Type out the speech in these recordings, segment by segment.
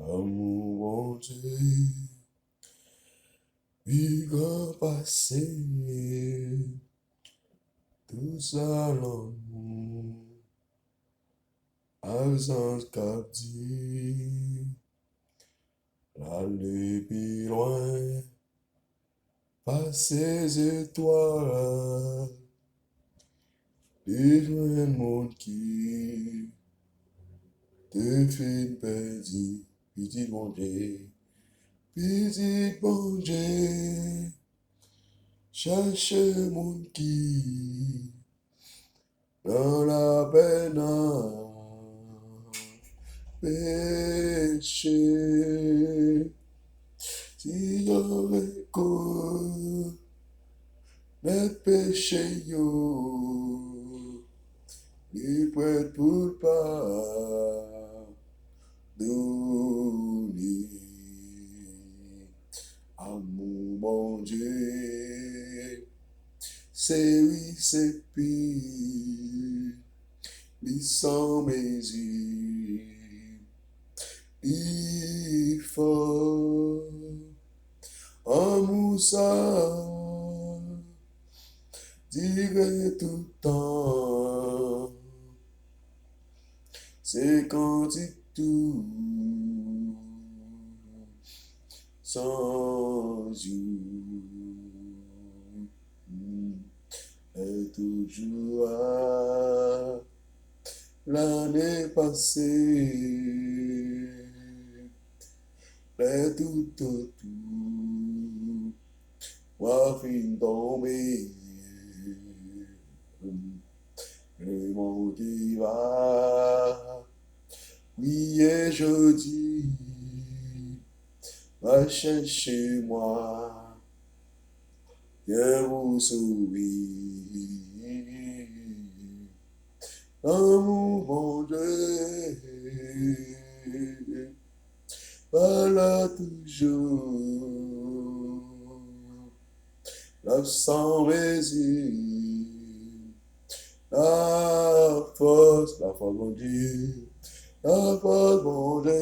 Amour, mon Dieu, il va passer tout ça l'amour, absence captive, l'aller plus loin, passer ces étoiles, les joints monde qui te fait perdu, petit bon Dieu, petit bon Dieu, cherche mon qui. Dans la peine à péché, si j'aurais connu les péchés, il prêt pour pardonner. Amour, mon Dieu, c'est oui, c'est pire. Sans mesure, il faut un moussa, dirait tout le temps, c'est quand il tout sans you, est toujours à l'année passée, les tout autour, moi fin tombé, le monde qui va, oui et jeudi, va chercher moi, viens vous sauver. Amour, mon Dieu, voilà toujours la sans mesure, la force, mon Dieu, la force, mon Dieu,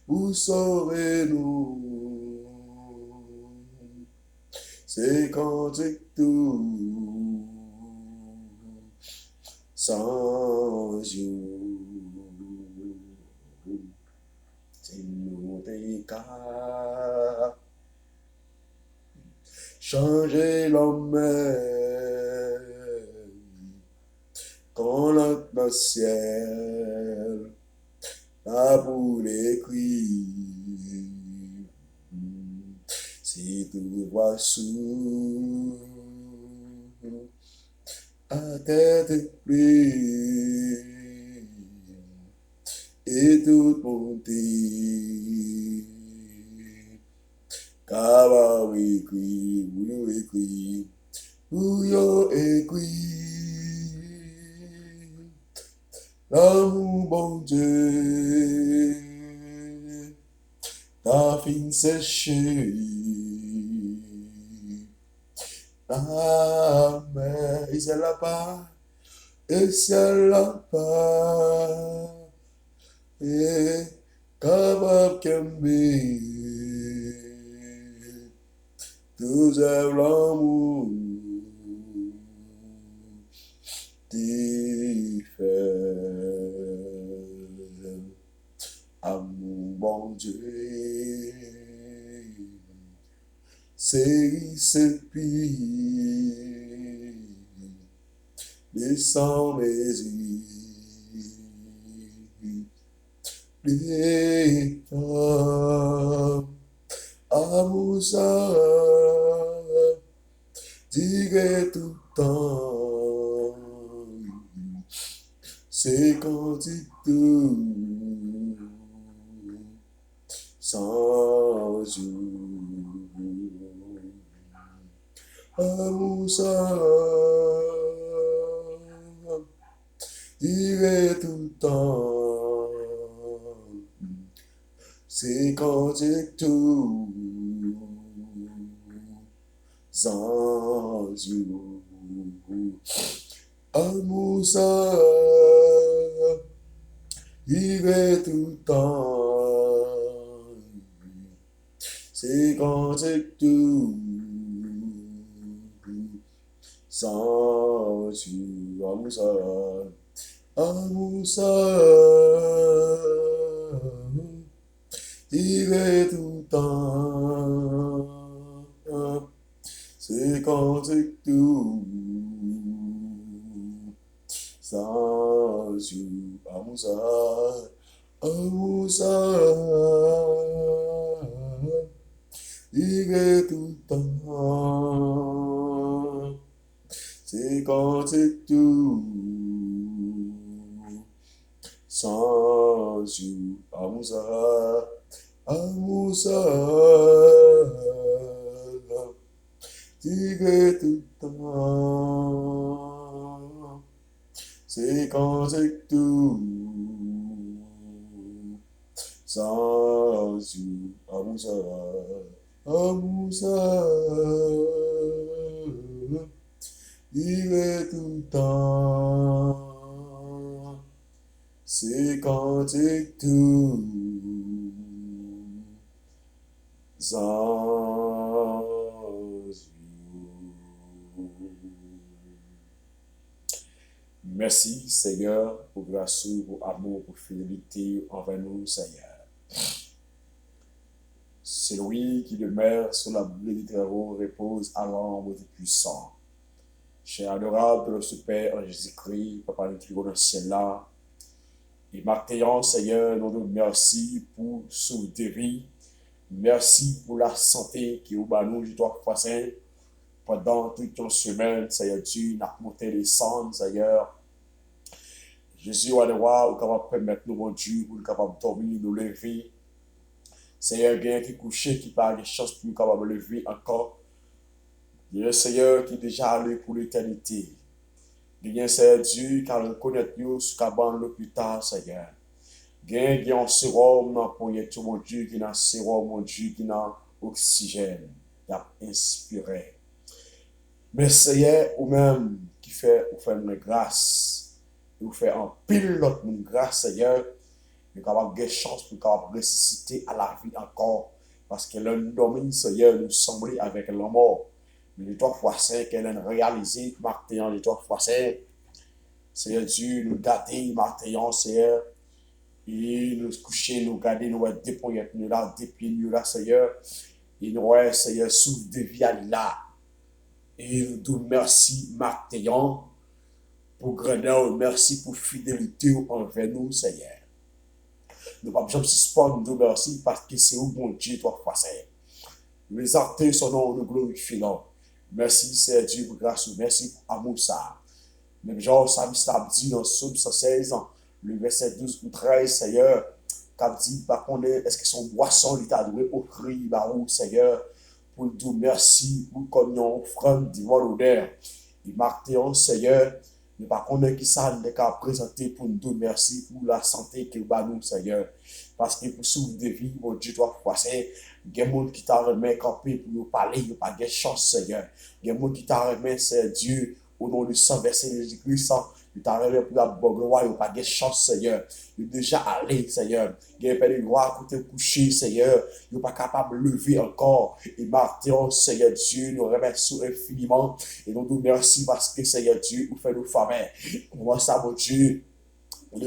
vous sauvez-nous, c'est quand c'est tout. Sans you, c'est nous des cas. Changer l'homme quand l'atmosphère a boule écrit. Si tout va sous à tête prise et tout monter. Kaba écrit, bouillon écrit, bouillon écrit. L'amour bon Dieu, ta fin séchée. Amen. Et c'est là-bas. Et c'est là-bas. Et capable qu'aimer. Tous l'amour. Diffère. Amour, bon Dieu. C'est pire. Mais sans mesure, les femmes, amour ça, dirait tout le temps, c'est quand il tout, sans you, amour ça, dirait tout le temps, c'est quand il tout, sans you, amour ça, vivre tout le temps. C'est quand c'est tout, sans tu, amour ça, vivre tout le temps. C'est quand c'est tout, sans tu, amour ça, vivre tout le temps. C'est quand c'est tout, sans tu, amour ça, vivre tout le temps. C'est quand c'est tout, sans tu, amour ça, vivre tout le temps. C'est quand c'est tout, sans merci, Seigneur, pour grâce, pour amour, pour fidélité envers nous, Seigneur. C'est lui qui demeure sur la boule des travaux, repose à l'ombre du puissant. Cher adorable, notre Père en Jésus-Christ, Papa nous qui dans le ciel là, et maintenant, Seigneur, nous nous merci pour sauver des vies. Merci pour la santé qui est au bas nous, je dois passer pendant toute une semaine, Seigneur Dieu, n'a monté les cendres, Seigneur. Jésus, on est capable de permettre nous, mon Dieu, pour nous capable de dormir, nous lever. Seigneur, bien qui est couché, qui parle des chances pour nous capable de lever encore. Il y a un Seigneur qui est déjà allé pour l'éternité. Il y a un Seigneur Dieu qui a reconnu nous sur cabane l'hôpital, Seigneur. Il y a un sérum pour tout mon Dieu, qui a un sérum, mon Dieu, qui a oxygène, qui a inspiré. Mais Seigneur, ou même qui fait une grâce, vous fait un pile l'autre grâce, Seigneur, nous sommes capables de chance pour capable ressusciter à la vie encore. Parce que l'homme domine, Seigneur, nous semble avec la mort. Mais les 3 fois 5, elle a réalisé, Martin, les 3 fois 5, Seigneur Dieu, nous garder, Martin, Seigneur, et nous coucher, nous garder, nous déployer, nous là, déplier, nous là, Seigneur, et nous, Seigneur, souffle de vie à là. Et nous disons merci, Martin, pour grandeur, merci pour fidélité envers nous, Seigneur. Nous ne pouvons pas suspendre, nous merci parce que c'est où bon Dieu, 3 fois 5. Nous exaltons son nom, nous glorifions. Merci, Seigneur Dieu, pour grâce, merci pour amour, ça. Même genre, ça dit dans Psaume 116, le verset 12 ou 13, Seigneur, quand dit, par contre, est-ce que son boisson, il t'a doué au cri, barou, Seigneur, pour nous merci, pour qu'on ait offrande divine l'odeur. Et Martin, Seigneur, mais par contre, qui ça n'est qu'à présenter pour nous dire merci pour la santé que nous, Seigneur. Parce que pour sauver des vies, mon Dieu, 3 fois 5, il y a des gens qui t'a remis campé pour nous parler, il n'y a pas de chance, Seigneur. Il y a des gens qui t'a remis, Seigneur Dieu, au nom du sang versé de Jésus-Christ, il t'a remis pour la bonne gloire, il n'y a pas de chance, Seigneur. Il est déjà allé, Seigneur. Il y a des gloire pour te coucher, Seigneur. Il n'est pas capable de lever encore. Et Martin, Seigneur Dieu, nous remercions infiniment. Et nous nous remercions parce que, Seigneur Dieu, vous faites nous familles. Comment ça, mon Dieu?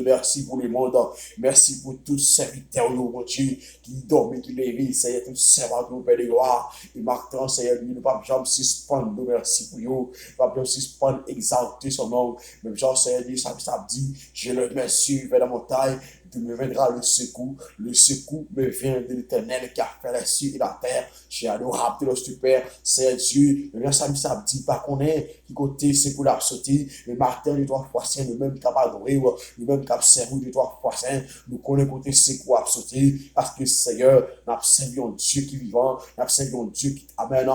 Merci pour le monde. Merci pour tous ces serviteurs, mon Dieu, qui dorment, qui les Seigneur, tous ces servants, nous, Père de gloire. Et Martin, Seigneur, nous ne pouvons pas suspendre, nous, merci pour vous. Nous ne pouvons pas suspendre, exalter son nom. Même Jean, Seigneur, ça dit, je le remercie vers la montagne. De me viendra le secours me vient de l'Éternel qui a fait la cieux et la terre. J'ai adorable de notre Père, c'est Dieu. Le ça dit pas qu'on est, qui côté c'est pour la sauter. Le matin, les 3 fois 5, le même cap adorer, le même cap servir les 3 fois 5. Nous connaissons côté c'est quoi sauter, parce que Seigneur, nous avons servi un Dieu qui est vivant, nous avons servi un Dieu qui amène,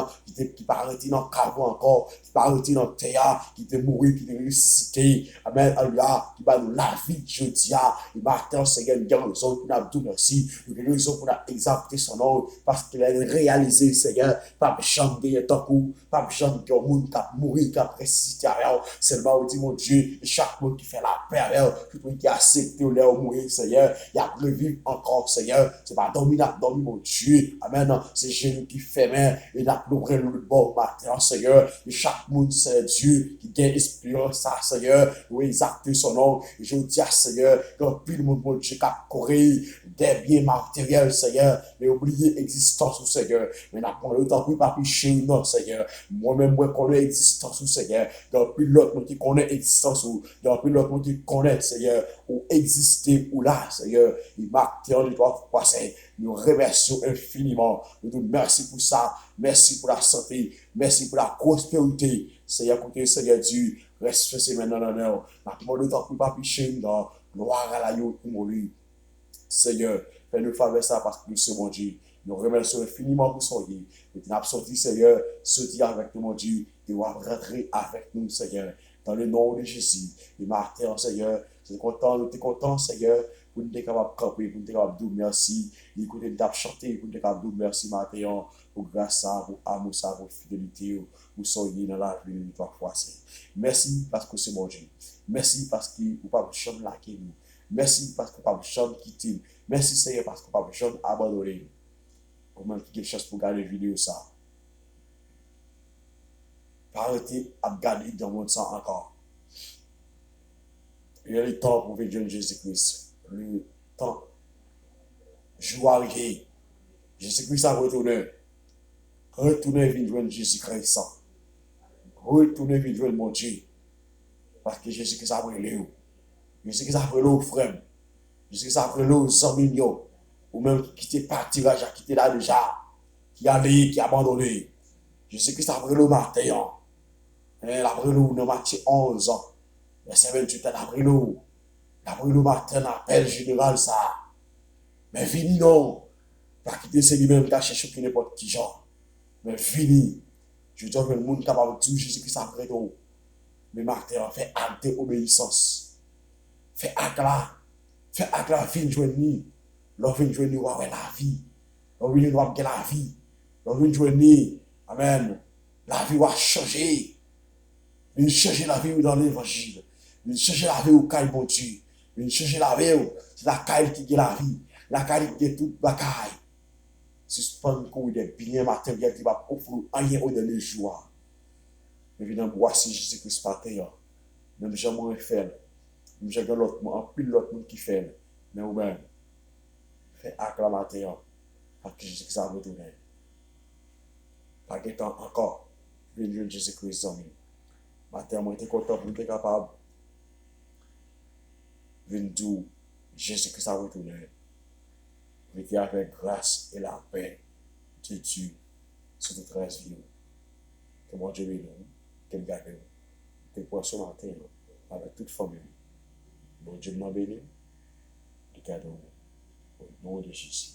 qui pas arrêté dans le caveau encore, qui pas arrêté dans le théâtre, qui était mort, qui était ressuscité. Amen, alléluia, qui va nous la vie, je dis, et matin, matin, Seigneur, nous avons raison pour nous dire merci. Nous avons raison pour nous exalter son nom parce qu'il a réalisé, Seigneur, pas de chambre de tant coup, pas de chambre de monde qui a mouru, qui a ressuscité avec seulement, on dit, mon Dieu, chaque monde qui fait la paix avec tout le monde qui a accepté ou mourir, Seigneur, il a revivre encore, Seigneur. C'est pas dormir, mon Dieu. Amen. C'est Jésus qui fait main et n'a pas le bon matin, Seigneur. Et chaque monde, c'est Dieu qui gagne espérance, ça, Seigneur. Oui, exalter son nom. Et je dis à Seigneur, quand plus le monde, mon Dieu, qui a couru des biens matériels, Seigneur, mais oublier l'existence, Seigneur. Mais n'a pas le temps pour pas pécher, non, Seigneur. Moi-même, moi, connais l'existence, Seigneur. Dans plus l'autre monde qui connaît l'existence, dans plus l'autre monde qui connaît, Seigneur, ou exister, ou là, Seigneur. Il marque tes de toi, passer. Nous remercions infiniment. Nous te merci pour ça. Merci pour la santé. Merci pour la prospérité. Seigneur, côté Seigneur Dieu, reste fait maintenant dans l'honneur. N'a pas de temps pour pas pécher, dans gloire à la yo, mourir. Seigneur, fais-nous faveur ça parce que nous sommes mon Dieu. Nous remercions infiniment pour son Dieu. Et tu n'as sorti, Seigneur, sorti avec nous, mon Dieu. Tu vas rentrer avec nous, Seigneur. Dans le nom de Jésus. Et Martin, Seigneur, nous sommes contents, Seigneur, pour nous être capables de camper, pour nous être capables de dire merci. Écoutez, nous avons chanté, pour nous être capables de dire merci, Martin, pour grâce, pour amour, pour fidélité, pour soyez dans la vie de trois fois. Merci parce que c'est mon Dieu. Merci parce que vous ne pouvez pas jamais laquer nous. Merci parce que vous ne pouvez pas jamais quitter. Merci Seigneur parce que vous ne pouvez pas jamais abandonner. Comment qui a chance pour regarder la vidéo ça. Pas arrêter à regarder dans mon sang encore. Il y a le temps pour venir Jésus-Christ. Le temps. Jour arrivé. Jésus-Christ a retourné. Retournez venir joindre Jésus-Christ. Retournez venir joindre mon Dieu. Parce que Jésus-Christ a brûlé. Jésus-Christ a brûlé aux frères. Jésus-Christ a brûlé aux amis. Ou même qui t'est parti, qui t'est là déjà. Qui a allé, qui a abandonné. Jésus-Christ a brûlé au matin. Il a brûlé dans Matthieu 11. Verset 28, il a brûlé. Il a brûlé au matin, l'appel général ça. Mais fini non. Pas quitter c'est lui-même qui a cherché qui n'importe qui genre. Mais fini. Je dis que le monde capable de dire Jésus-Christ a brûlé. Mais Martin fait acte d'obéissance. Fait acte là. Fait acte là, fin journée. L'on vient joindre nous avec la vie. L'on vient nous avec la vie. L'on vient joindre. Amen. La vie va changer. Il changer la vie dans l'évangile. Il changer la vie au caille bon Dieu. Il changer la vie. C'est la caille qui est la vie. La caille qui est toute bagaille. Suspendre des biens matériels qui va offrir rien au dernier jour. Évidemment, voici Jésus-Christ par terre. Même jamais fait. Même jamais l'autre monde, en pile l'autre monde qui fait. Mais ou même, fait acclamateur. Parce que Jésus-Christ a retourné. Pas de temps encore. Venir Jésus-Christ en nous. Matin, moi, j'étais content pour être capable de dire Jésus-Christ a retourné. Venir avec grâce et la paix de Dieu sur toute la vie. Que mon Dieu bénisse, qu'il garde nous, qu'il puisse ce matin avec toute famille. Mon Dieu m'a béni, qu'il garde nous au nom de Jésus.